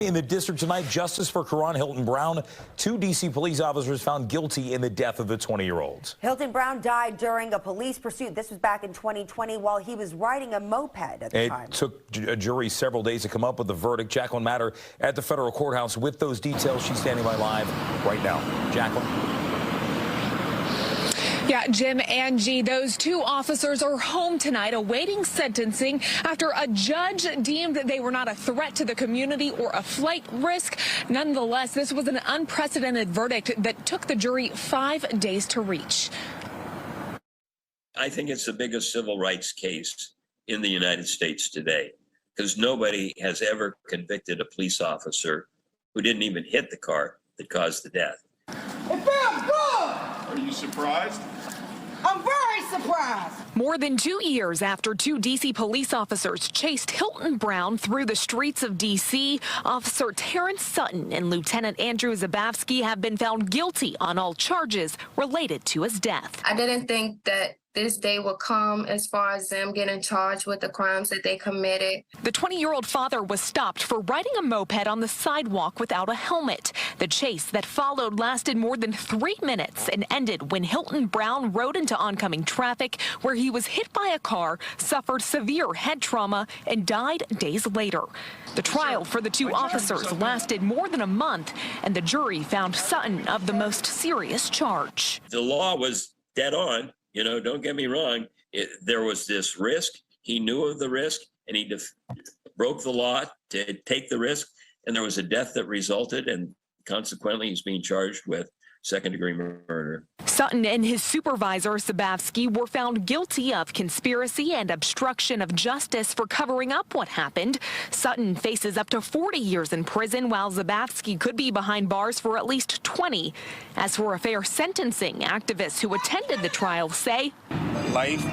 In the district tonight, justice for Karan Hilton Brown. 2 D.C. police officers found guilty in the death of the 20-year-old. Hilton Brown died during a police pursuit. This was back in 2020 while he was riding a moped at the time. It took a jury several days to come up with the verdict. Jacqueline Matter at the federal courthouse with those details. She's standing by live right now. Jacqueline. Yeah, Jim, Angie, those 2 officers are home tonight awaiting sentencing after a judge deemed that they were not a threat to the community or a flight risk. Nonetheless, this was an unprecedented verdict that took the jury 5 days to reach. I think it's the biggest civil rights case in the United States today, because nobody has ever convicted a police officer who didn't even hit the car that caused the death. It feels good! Are you surprised? I'm very surprised. More than 2 years after 2 D.C. police officers chased Hilton Brown through the streets of D.C., Officer Terrence Sutton and Lieutenant Andrew Zabavsky have been found guilty on all charges related to his death. I didn't think that this day would come as far as them getting charged with the crimes that they committed. The 20-year-old father was stopped for riding a moped on the sidewalk without a helmet. The chase that followed lasted more than 3 minutes and ended when Hilton Brown rode into oncoming traffic, where he was hit by a car, suffered severe head trauma, and died days later. The trial for the 2 officers lasted more than a month, and the jury found Sutton of the most serious charge. The law was dead on. You know, don't get me wrong. There was this risk. He knew of the risk, and he broke the law to take the risk. And there was a death that resulted, and consequently, he's being charged with second-degree murder. Sutton and his supervisor, Zabavsky, were found guilty of conspiracy and obstruction of justice for covering up what happened. Sutton faces up to 40 years in prison, while Zabavsky could be behind bars for at least 20. As for a fair sentencing, activists who attended the trial say, life,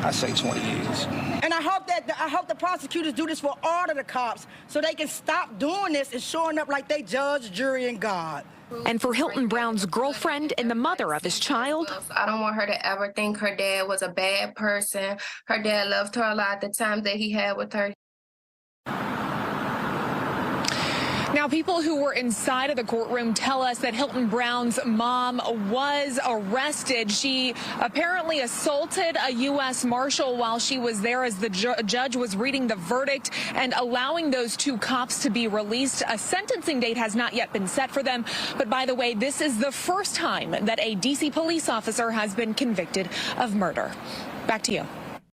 I say 20 years. And I hope the prosecutors do this for all of the cops so they can stop doing this and showing up like they judge, jury, and God. And for Hilton Brown's girlfriend and the mother of his child, I don't want her to ever think her dad was a bad person. Her dad loved her a lot. The time that he had with her. Now, people who were inside of the courtroom tell us that Hilton Brown's mom was arrested. She apparently assaulted a U.S. Marshal while she was there as the judge was reading the verdict and allowing those 2 cops to be released. A sentencing date has not yet been set for them. But by the way, this is the first time that a D.C. police officer has been convicted of murder. Back to you.